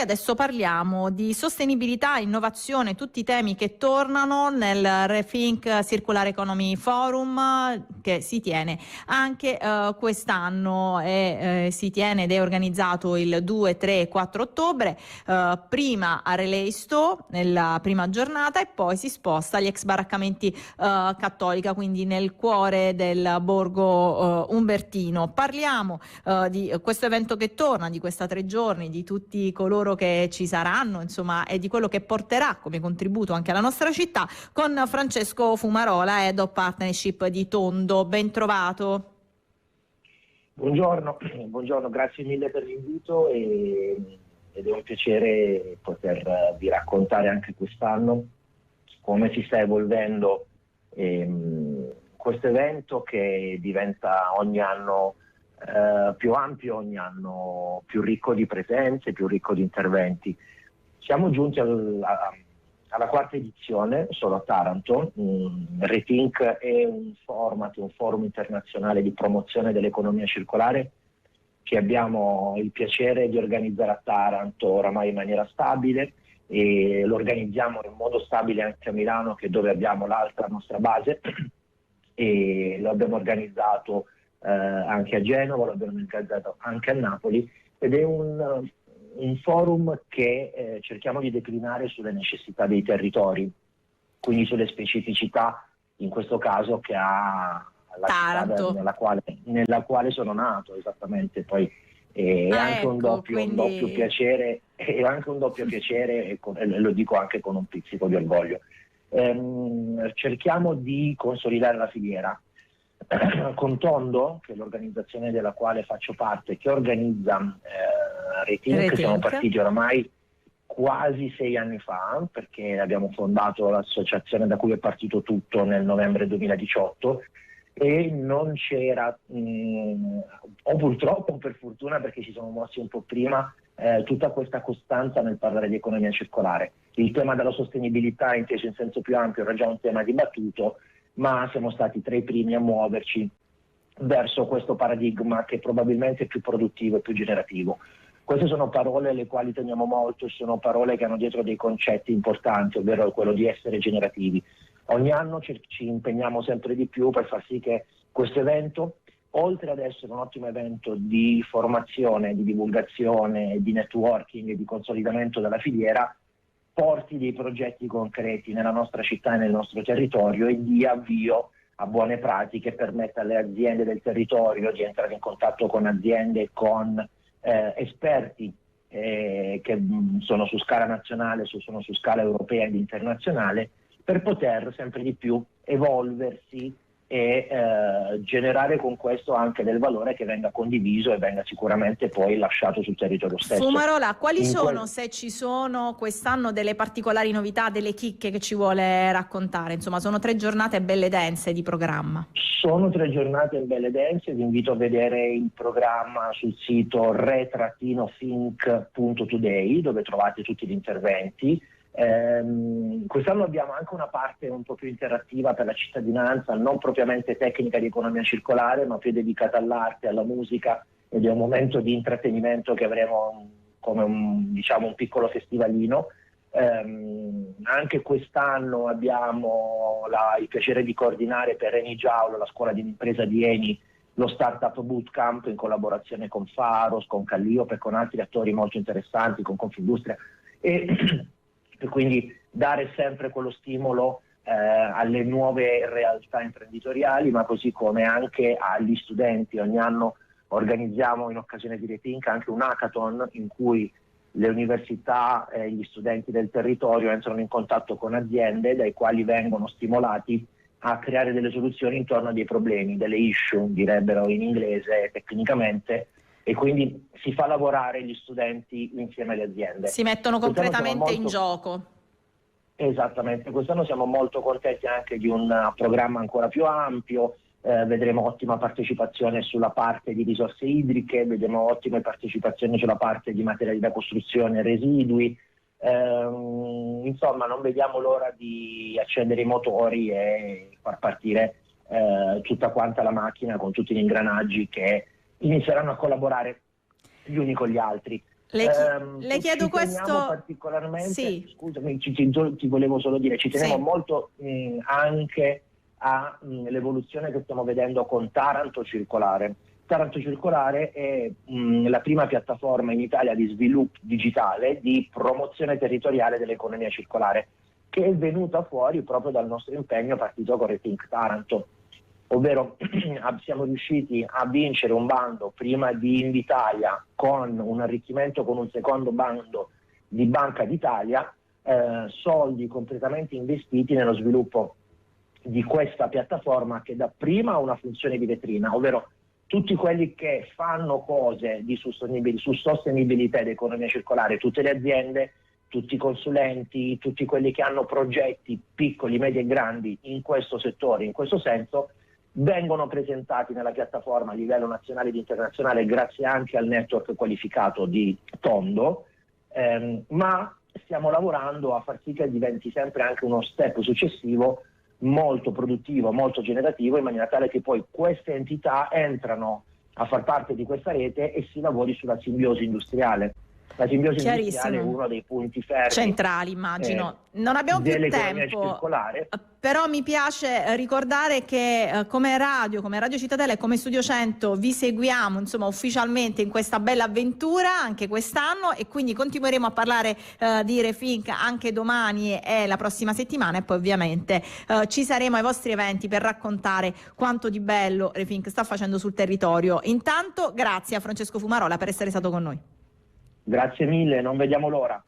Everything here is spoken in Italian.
noi adesso parliamo di sostenibilità, innovazione, tutti i temi che tornano nel Rethink Circular Economy Forum che si tiene anche quest'anno e si tiene ed è organizzato il 2, 3 e 4 ottobre, prima a Relaisto nella prima giornata e poi si sposta agli ex baraccamenti Cattolica, quindi nel cuore del borgo umbertino. Parliamo di questo evento che torna, di questa 3 giorni, di tutti coloro che ci saranno, insomma, e di quello che porterà come contributo anche alla nostra città, con Francesco Fumarola, Head of Partnership di Tondo. Ben trovato. Buongiorno, grazie mille per l'invito ed è un piacere potervi raccontare anche quest'anno come si sta evolvendo questo evento che diventa ogni anno più ampio, ogni anno più ricco di presenze, più ricco di interventi. Siamo giunti alla quarta edizione, solo a Taranto. Rethink è un forum internazionale di promozione dell'economia circolare che abbiamo il piacere di organizzare a Taranto oramai in maniera stabile, e lo organizziamo in modo stabile anche a Milano, che è dove abbiamo l'altra nostra base, e lo abbiamo organizzato anche a Genova, lo abbiamo organizzato anche a Napoli, ed è un forum che cerchiamo di declinare sulle necessità dei territori, quindi sulle specificità, in questo caso, che ha la Taranto, città nella quale sono nato, esattamente. Poi è anche un doppio piacere, e lo dico anche con un pizzico di orgoglio. Cerchiamo di consolidare la filiera con Tondo, che è l'organizzazione della quale faccio parte, che organizza Rethink. Siamo partiti oramai quasi 6 anni fa, perché abbiamo fondato l'associazione da cui è partito tutto nel novembre 2018, e non c'era, o purtroppo o per fortuna, perché ci siamo mossi un po' prima, tutta questa costanza nel parlare di economia circolare. Il tema della sostenibilità, inteso in senso più ampio, era già un tema dibattuto, ma siamo stati tra i primi a muoverci verso questo paradigma, che probabilmente è più produttivo e più generativo. Queste sono parole alle quali teniamo molto, e sono parole che hanno dietro dei concetti importanti, ovvero quello di essere generativi. Ogni anno ci impegniamo sempre di più per far sì che questo evento, oltre ad essere un ottimo evento di formazione, di divulgazione, di networking e di consolidamento della filiera, porti dei progetti concreti nella nostra città e nel nostro territorio, e dia avvio a buone pratiche, permetta alle aziende del territorio di entrare in contatto con aziende e con esperti che sono su scala nazionale, sono su scala europea ed internazionale, per poter sempre di più evolversi e generare con questo anche del valore che venga condiviso e venga sicuramente poi lasciato sul territorio stesso. Fumarola, quali sono, se ci sono quest'anno, delle particolari novità, delle chicche che ci vuole raccontare? Insomma, sono 3 giornate belle dense di programma. Sono 3 giornate belle dense, vi invito a vedere il programma sul sito re-think.today, dove trovate tutti gli interventi. Quest'anno abbiamo anche una parte un po' più interattiva per la cittadinanza, non propriamente tecnica di economia circolare, ma più dedicata all'arte, alla musica, ed è un momento di intrattenimento che avremo come un piccolo festivalino. Anche quest'anno abbiamo il piacere di coordinare per Eni Giaulo, la scuola di impresa di Eni, lo Startup Bootcamp in collaborazione con Faros, con Calliope e con altri attori molto interessanti, con Confindustria, e quindi dare sempre quello stimolo alle nuove realtà imprenditoriali, ma così come anche agli studenti. Ogni anno organizziamo, in occasione di Rethink, anche un hackathon in cui le università e gli studenti del territorio entrano in contatto con aziende, dai quali vengono stimolati a creare delle soluzioni intorno a dei problemi, delle issue, direbbero in inglese tecnicamente, e quindi si fa lavorare gli studenti insieme alle aziende. Si mettono concretamente in gioco. Esattamente, quest'anno siamo molto contenti anche di un programma ancora più ampio. Vedremo ottima partecipazione sulla parte di risorse idriche, vedremo ottime partecipazioni sulla parte di materiali da costruzione e residui. Insomma, non vediamo l'ora di accendere i motori e far partire tutta quanta la macchina con tutti gli ingranaggi che inizieranno a collaborare gli uni con gli altri. Le chiedo ci questo teniamo particolarmente, sì. scusami, ti volevo solo dire, ci teniamo Sì. molto anche all'evoluzione che stiamo vedendo con Taranto Circolare. Taranto Circolare è la prima piattaforma in Italia di sviluppo digitale, di promozione territoriale dell'economia circolare, che è venuta fuori proprio dal nostro impegno partito con Rethink Taranto. Ovvero siamo riusciti a vincere un bando prima di Invitalia con un arricchimento con un secondo bando di Banca d'Italia, soldi completamente investiti nello sviluppo di questa piattaforma che dapprima ha una funzione di vetrina, ovvero tutti quelli che fanno cose su sostenibilità ed economia circolare, tutte le aziende, tutti i consulenti, tutti quelli che hanno progetti piccoli, medi e grandi in questo settore, in questo senso, vengono presentati nella piattaforma a livello nazionale ed internazionale grazie anche al network qualificato di Tondo, ma stiamo lavorando a far sì che diventi sempre anche uno step successivo molto produttivo, molto generativo, in maniera tale che poi queste entità entrano a far parte di questa rete e si lavori sulla simbiosi industriale. La simbiosi industriale è uno dei punti fermi centrali, immagino. Non abbiamo più tempo, circolare. Però mi piace ricordare che come Radio Cittadella e come Studio 100 vi seguiamo insomma ufficialmente in questa bella avventura anche quest'anno, e quindi continueremo a parlare di Rethink anche domani e la prossima settimana, e poi ovviamente ci saremo ai vostri eventi per raccontare quanto di bello Rethink sta facendo sul territorio. Intanto grazie a Francesco Fumarola per essere stato con noi. Grazie mille, non vediamo l'ora.